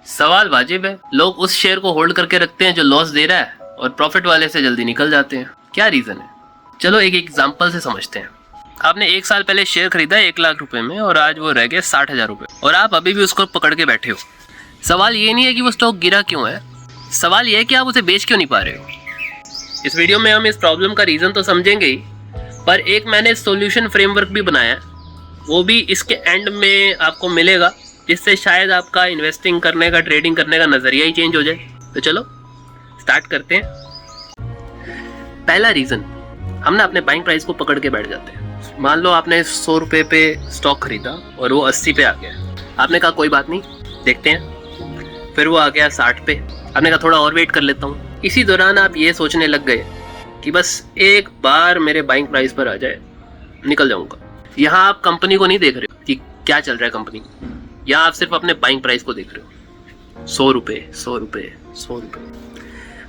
सवाल वाजिब है, लोग उस शेयर को होल्ड करके रखते हैं जो लॉस दे रहा है और प्रॉफिट वाले से जल्दी निकल जाते हैं। क्या रीजन है? चलो एक एग्जांपल से समझते हैं। आपने 1 साल पहले शेयर खरीदा 1 लाख रुपए में और आज वो रह गए 60,000 रुपए और आप अभी भी उसको पकड़ के बैठे हो। सवाल ये नहीं है कि वो स्टॉक गिरा क्यों है, सवाल ये है कि आप उसे बेच क्यों नहीं पा रहे हो। इस वीडियो में हम इस प्रॉब्लम का रीजन तो समझेंगे ही, पर एक मैंने सॉल्यूशन फ्रेमवर्क भी बनाया है, वो भी इसके एंड में आपको मिलेगा, जिससे शायद आपका इन्वेस्टिंग करने का, ट्रेडिंग करने का नजरिया ही चेंज हो जाए। तो चलो स्टार्ट करते हैं। पहला रीजन, हम ना अपने बाइंग प्राइस को पकड़ के बैठ जाते हैं। मान लो आपने 100 रुपए पे स्टॉक खरीदा और वो 80 पे आ गया। आपने कहा कोई बात नहीं, देखते हैं। फिर वो आ गया 60 पे। आपने कहा थोड़ा और वेट कर लेता हूँ। इसी दौरान आप ये सोचने लग गए कि बस एक बार मेरे बाइंग प्राइस पर आ जाए, निकल जाऊंगा। यहाँ आप कंपनी को नहीं देख रहे हो कि क्या चल रहा है कंपनी, यहाँ आप सिर्फ अपने बाइंग प्राइस को देख रहे हो। 100 रुपए, 100 रुपए, 100 रुपए।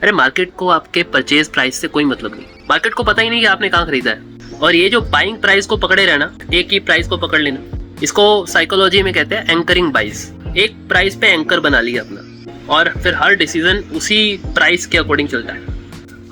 अरे मार्केट को आपके परचेज प्राइस से कोई मतलब नहीं। मार्केट को पता ही नहीं कि आपने कहाँ खरीदा है। और ये जो बाइंग प्राइस को पकड़े रहना, एक ही प्राइस को पकड़ लेना, इसको साइकोलॉजी में कहते हैं एंकरिंग बाइस। एक प्राइस पे एंकर बना लिया अपना और फिर हर डिसीजन उसी प्राइस के अकॉर्डिंग चलता है।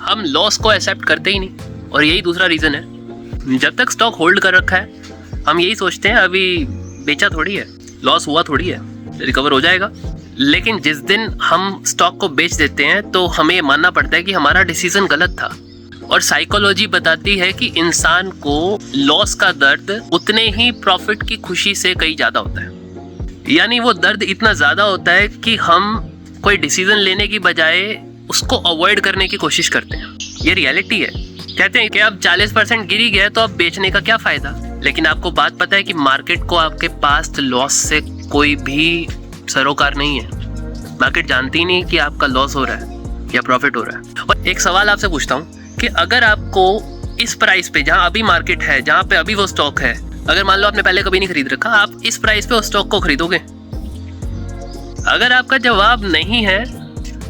हम लॉस को एक्सेप्ट करते ही नहीं, और यही दूसरा रीजन है। जब तक स्टॉक होल्ड कर रखा है हम यही सोचते हैं अभी बेचा थोड़ी है, लॉस हुआ थोड़ी है, रिकवर हो जाएगा। लेकिन जिस दिन हम स्टॉक को बेच देते हैं तो हमें मानना पड़ता है कि हमारा डिसीजन गलत था। और साइकोलॉजी बताती है कि इंसान को लॉस का दर्द उतने ही प्रॉफिट की खुशी से कहीं ज्यादा होता है। यानी वो दर्द इतना ज्यादा होता है कि हम कोई डिसीजन लेने की बजाय उसको अवॉइड करने की कोशिश करते हैं। ये रियलिटी है। कहते हैं कि अब 40% गिर ही गया तो अब बेचने का क्या फायदा। लेकिन आपको बात पता है कि मार्केट को आपके पास्ट लॉस से कोई भी सरोकार नहीं है। मार्केट जानती ही नहीं कि आपका लॉस हो रहा है या प्रॉफिट हो रहा है। और एक सवाल आपसे पूछता हूँ कि अगर आपको इस प्राइस पे, जहाँ अभी मार्केट है, जहाँ पे अभी वो स्टॉक है, अगर मान लो आपने पहले कभी नहीं खरीद रखा, आप इस प्राइस पे उस स्टॉक को खरीदोगे? अगर आपका जवाब नहीं है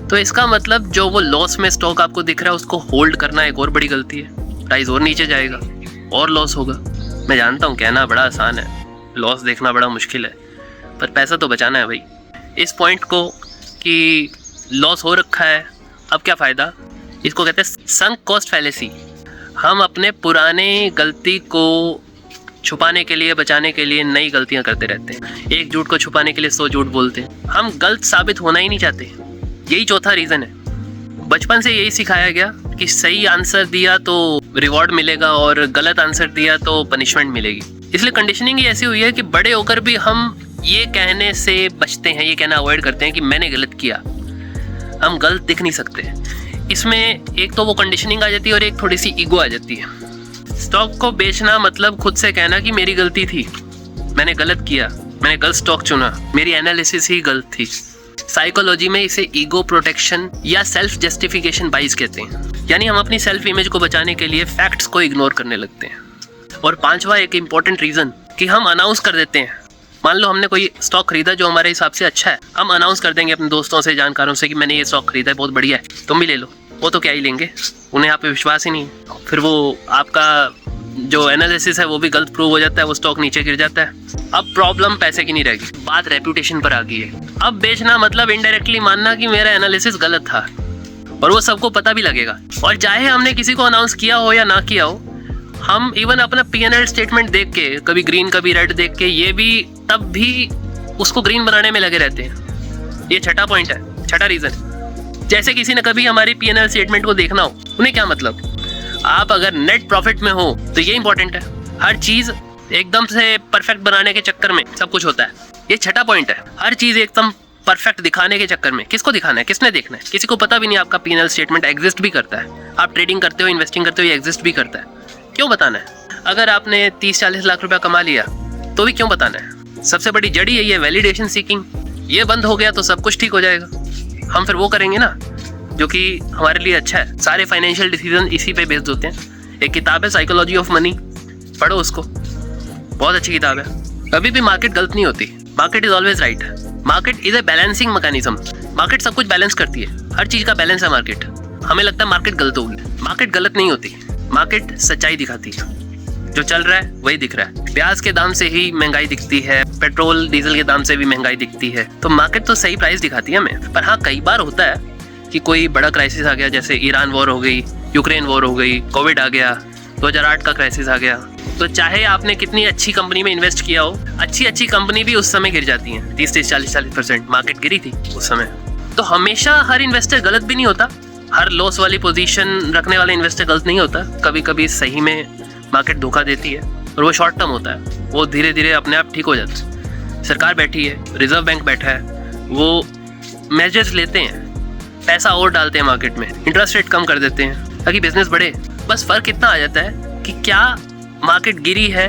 तो इसका मतलब जो वो लॉस में स्टॉक आपको दिख रहा है उसको होल्ड करना एक और बड़ी गलती है। प्राइस और नीचे जाएगा और लॉस होगा। मैं जानता हूँ कहना बड़ा आसान है, लॉस देखना बड़ा मुश्किल है, पर पैसा तो बचाना है भाई। इस पॉइंट को कि लॉस हो रखा है अब क्या फ़ायदा, इसको कहते हैं संक कॉस्ट फैलेसी। हम अपने पुराने गलती को छुपाने के लिए, बचाने के लिए नई गलतियां करते रहते हैं। एक झूठ को छुपाने के लिए 100 झूठ बोलते हैं। हम गलत साबित होना ही नहीं चाहते। यही चौथा रीज़न है। बचपन से यही सिखाया गया कि सही आंसर दिया तो रिवॉर्ड मिलेगा और गलत आंसर दिया तो पनिशमेंट मिलेगी। इसलिए कंडीशनिंग ही ऐसी हुई है कि बड़े होकर भी हम ये कहने से बचते हैं, ये कहना अवॉइड करते हैं कि मैंने गलत किया। हम गलत दिख नहीं सकते। इसमें एक तो वो कंडीशनिंग आ जाती है और एक थोड़ी सी ईगो आ जाती है। स्टॉक को बेचना मतलब खुद से कहना कि मेरी गलती थी, मैंने गलत किया, मैंने गलत स्टॉक चुना, मेरी एनालिसिस ही गलत थी। साइकोलॉजी में इसे ईगो प्रोटेक्शन या सेल्फ जस्टिफिकेशन बाइस कहते हैं। यानी हम अपनी सेल्फ इमेज को बचाने के लिए फैक्ट्स को इग्नोर करने लगते हैं। और पांचवा एक इम्पॉर्टेंट रीजन कि हम अनाउंस कर देते हैं। मान लो हमने कोई स्टॉक खरीदा जो हमारे हिसाब से अच्छा है, हम अनाउंस कर देंगे अपने दोस्तों से, जानकारों से कि मैंने ये स्टॉक खरीदा है, बहुत बढ़िया है, तुम भी ले लो। वो तो क्या ही लेंगे, उन्हें आप पे विश्वास ही नहीं है। फिर वो आपका जो एनालिसिस है वो भी गलत प्रूव हो जाता है, वो स्टॉक नीचे गिर जाता है। अब प्रॉब्लम पैसे की नहीं रहेगी, बात रेपुटेशन पर आ गई है। अब बेचना मतलब इनडायरेक्टली मानना कि मेरा एनालिसिस गलत था, और वो सबको पता भी लगेगा। और चाहे हमने किसी को अनाउंस किया हो या ना किया हो, हम इवन अपना P&L स्टेटमेंट देख के, कभी ग्रीन कभी रेड देख के, ये भी तब भी उसको ग्रीन बनाने में लगे रहते हैं। ये छठा पॉइंट है, छठा रीजन। जैसे किसी ने कभी हमारी P&L स्टेटमेंट को देखना हो, उन्हें क्या मतलब? आप अगर नेट प्रॉफिट में हो तो ये इंपॉर्टेंट है। हर चीज एकदम से परफेक्ट बनाने के चक्कर में सब कुछ होता है। ये छठा पॉइंट है। हर चीज एकदम परफेक्ट दिखाने के चक्कर में किसको दिखाना है, किसने देखना है? किसी को पता भी नहीं आपका P&L स्टेटमेंट एग्जिस्ट भी करता है। आप ट्रेडिंग करते हो, इन्वेस्टिंग करते हो, ये एग्जिस्ट भी करता है। क्यों बताना है? अगर आपने 30-40 लाख रुपया कमा लिया तो भी क्यों बताना है? सबसे बड़ी जड़ी है ये वैलिडेशन सीकिंग। ये बंद हो गया तो सब कुछ ठीक हो जाएगा। हम फिर वो करेंगे ना जो कि हमारे लिए अच्छा है। सारे फाइनेंशियल डिसीजन इसी पे बेस्ड होते हैं। एक किताब है साइकोलॉजी ऑफ मनी, पढ़ो उसको, बहुत अच्छी किताब है। कभी भी मार्केट गलत नहीं होती, market is always right. Market is a balancing mechanism. Market सब कुछ बैलेंस करती है, हर चीज का बैलेंस है मार्केट। हमें लगता है मार्केट गलत होगी, मार्केट गलत नहीं होती, मार्केट सच्चाई दिखाती है। जो चल रहा है वही दिख रहा है। प्याज के दाम से ही महंगाई दिखती है, पेट्रोल डीजल के दाम से भी महंगाई दिखती है। तो मार्केट तो सही प्राइस दिखाती है हमें। पर हाँ, कई बार होता है कि कोई बड़ा क्राइसिस आ गया, जैसे ईरान वॉर हो गई, यूक्रेन वॉर हो गई, कोविड आ गया, 2008 का क्राइसिस आ गया। तो चाहे आपने कितनी अच्छी कंपनी में इन्वेस्ट किया हो, अच्छी कंपनी भी उस समय गिर जाती है। 30-40% मार्केट गिरी थी उस समय। तो हमेशा हर इन्वेस्टर गलत भी नहीं होता, हर लॉस वाली पोजीशन रखने वाला इन्वेस्टर गलत नहीं होता। कभी कभी सही में मार्केट धोखा देती है और वो शॉर्ट टर्म होता है, वो धीरे धीरे अपने आप ठीक हो जाता है। सरकार बैठी है, रिजर्व बैंक बैठा है, वो मेजर्स लेते हैं, पैसा और डालते हैं मार्केट में, इंटरेस्ट रेट कम कर देते हैं ताकि बिजनेस बढ़े। बस फर्क इतना आ जाता है कि क्या मार्केट गिरी है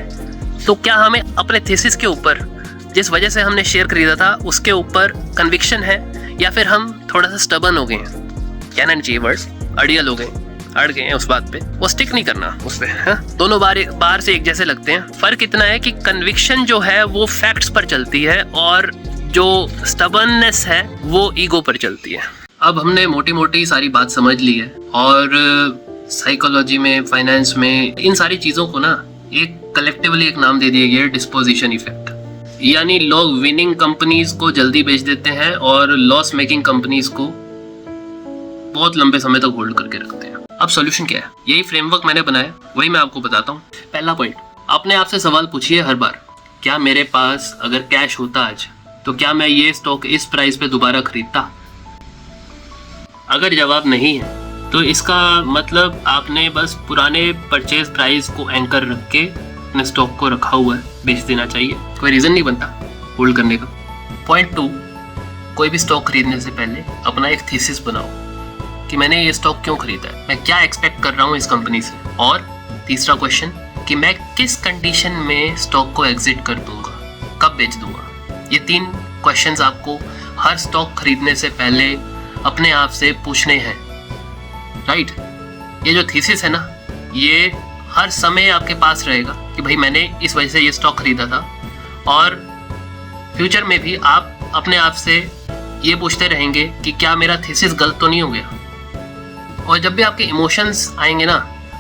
तो क्या हमें अपने थीसिस के ऊपर, जिस वजह से हमने शेयर खरीदा था, उसके ऊपर कन्विक्शन है, या फिर हम थोड़ा सा स्टबर्न हो गए हैं, कहना नहीं चाहिए वर्ड्स, अड़ियल हो गए, अड़ गए हैं उस बात पे, वो स्टिक नहीं करना उस पे। दोनों बाहर से एक जैसे लगते हैं। फर्क इतना है कि कन्विक्शन जो है वो फैक्ट्स पर चलती है और जो स्टबर्ननेस है वो ईगो पर चलती है। अब हमने मोटी मोटी सारी बात समझ ली है और साइकोलॉजी में, फाइनेंस में, इन सारी चीज़ों को ना एक कलेक्टिवली एक नाम दे दिया गया है, डिस्पोजिशन इफेक्ट। यानी लोग विनिंग कंपनीज को जल्दी बेच देते हैं और लॉस मेकिंग कंपनीज को बहुत लंबे समय तक होल्ड करके रखते हैं। अब सॉल्यूशन क्या है? यही फ्रेमवर्क मैंने बनाया, वही मैं आपको बताता हूँ। पहला पॉइंट, अपने आप से सवाल पूछिए हर बार, क्या मेरे पास अगर कैश होता आज तो क्या मैं ये स्टॉक इस प्राइस पे दोबारा खरीदता? अगर जवाब नहीं है तो इसका मतलब आपने बस पुराने परचेज प्राइस को एंकर रख के अपने स्टॉक को रखा हुआ है, बेच देना चाहिए, कोई रीज़न नहीं बनता होल्ड करने का। पॉइंट 2, कोई भी स्टॉक खरीदने से पहले अपना एक थीसिस बनाओ कि मैंने ये स्टॉक क्यों खरीदा है, मैं क्या एक्सपेक्ट कर रहा हूँ इस कंपनी से। और तीसरा क्वेश्चन कि मैं किस कंडीशन में स्टॉक को एग्जिट कर दूंगा, कब बेच दूंगा। ये 3 क्वेश्चंस आपको हर स्टॉक खरीदने से पहले अपने आप से पूछने हैं, राइट। ये जो थीसिस है ना, ये हर समय आपके पास रहेगा कि भाई मैंने इस वजह से ये स्टॉक खरीदा था, और फ्यूचर में भी आप अपने आप से ये पूछते रहेंगे कि क्या मेरा थीसिस गलत तो नहीं हो गया। और जब भी आपके इमोशंस आएंगे ना,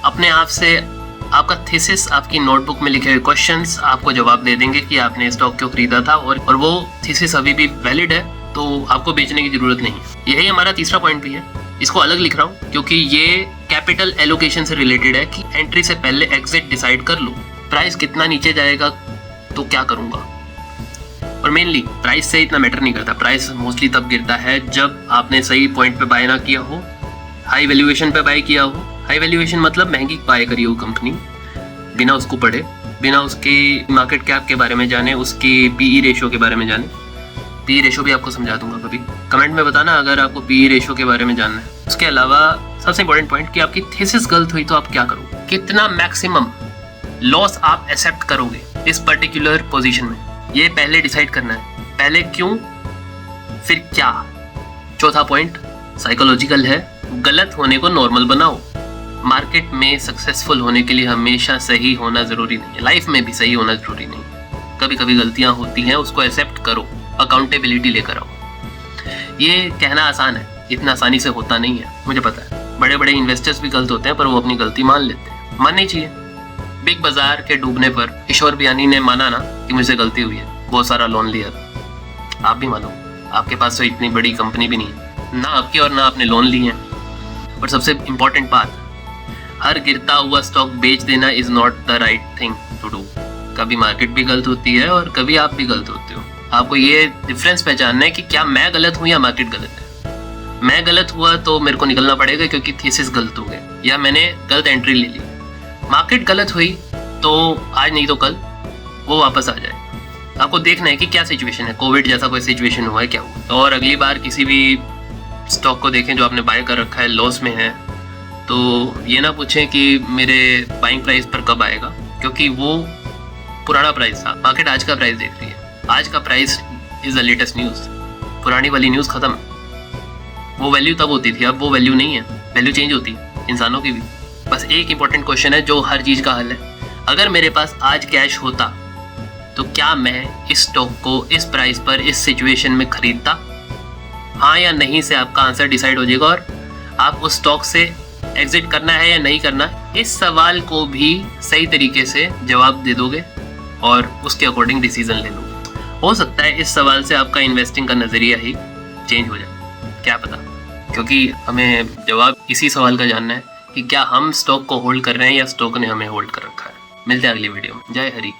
अपने आप से आपका थीसिस, आपकी नोटबुक में लिखे हुए क्वेश्चंस आपको जवाब दे देंगे कि आपने स्टॉक क्यों खरीदा था, और वो थीसिस अभी भी वैलिड है, तो आपको बेचने की जरूरत नहीं है। यही हमारा तीसरा पॉइंट भी है। इसको अलग लिख रहा हूँ क्योंकि ये कैपिटल एलोकेशन से रिलेटेड है कि एंट्री से पहले एग्जिट डिसाइड कर लो। प्राइस कितना नीचे जाएगा तो क्या करूँगा, और मेनली प्राइस से इतना मैटर नहीं करता। प्राइस मोस्टली तब गिरता है जब आपने सही पॉइंट पे बाय ना किया हो, हाई वैल्यूएशन पे बाय किया हो। हाई वैल्यूएशन मतलब महंगी बाय करी हो कंपनी, बिना उसको पढ़े, बिना उसकी मार्केट कैप के बारे में जाने, उसकी पीई रेशो के बारे में जाने। पीई रेशो भी आपको समझा दूंगा कभी, कमेंट में बताना अगर आपको पीई रेशो के बारे में जानना है। उसके अलावा सबसे इंपॉर्टेंट पॉइंट कि आपकी थीसिस गलत हुई तो आप क्या करोगे, कितना मैक्सिमम लॉस आप एक्सेप्ट करोगे इस पर्टिकुलर पोजीशन में, ये पहले डिसाइड करना है। पहले क्यों, फिर क्या। चौथा पॉइंट साइकोलॉजिकल है, गलत होने को नॉर्मल बनाओ। मार्केट में सक्सेसफुल होने के लिए हमेशा सही होना जरूरी नहीं है, लाइफ में भी सही होना जरूरी नहीं है। कभी कभी गलतियां होती हैं, उसको एक्सेप्ट करो, अकाउंटेबिलिटी लेकर आओ। ये कहना आसान है, इतना आसानी से होता नहीं है, मुझे पता है। बड़े बड़े इन्वेस्टर्स भी गलत होते हैं पर वो अपनी गलती मान लेते हैं, माननी चाहिए। बिग बाजार के डूबने पर किशोर बियानी ने माना ना कि मुझसे गलती हुई है, बहुत सारा लोन लिया था। आप भी मानो, आपके पास तो इतनी बड़ी कंपनी भी नहीं है, ना आपकी और ना आपने लोन लिए हैं। और सबसे इम्पोर्टेंट बात, हर गिरता हुआ स्टॉक बेच देना is not the right thing to do. कभी मार्केट भी गलत होती है और कभी आप भी गलत होते हो। आपको ये डिफरेंस पहचानना है कि क्या मैं गलत हूँ या मार्केट गलत है। मैं गलत हुआ तो मेरे को निकलना पड़ेगा क्योंकि थीसिस गलत हो गए या मैंने गलत एंट्री ले ली। मार्केट गलत हुई तो आज नहीं तो कल वो वापस आ जाए। आपको देखना है कि क्या सिचुएशन है, कोविड जैसा कोई सिचुएशन हुआ है क्या हुआ। और अगली बार किसी भी स्टॉक को देखें जो आपने बाय कर रखा है, लॉस में है, तो ये ना पूछें कि मेरे बाइंग प्राइस पर कब आएगा, क्योंकि वो पुराना प्राइस था। मार्केट आज का प्राइस देख रही है, आज का price is the latest news. पुरानी वाली न्यूज़ खत्म। वो वैल्यू तब होती थी, अब वो वैल्यू नहीं है, वैल्यू चेंज होती है इंसानों की भी। बस एक इंपॉर्टेंट क्वेश्चन है जो हर चीज़ का हल है, अगर मेरे पास आज कैश होता तो क्या मैं इस स्टॉक को इस प्राइस पर इस सिचुएशन में खरीदता? हाँ या नहीं से आपका आंसर डिसाइड हो जाएगा और आप उस स्टॉक से एग्जिट करना है या नहीं करना, इस सवाल को भी सही तरीके से जवाब दे दोगे और उसके अकॉर्डिंग डिसीजन ले लोगे। हो सकता है इस सवाल से आपका इन्वेस्टिंग का नज़रिया ही चेंज हो जाए, क्या पता, क्योंकि हमें जवाब इसी सवाल का जानना है कि क्या हम स्टॉक को होल्ड कर रहे हैं या स्टॉक ने हमें होल्ड कर रखा है। मिलते हैं अगली वीडियो में। जय हरि।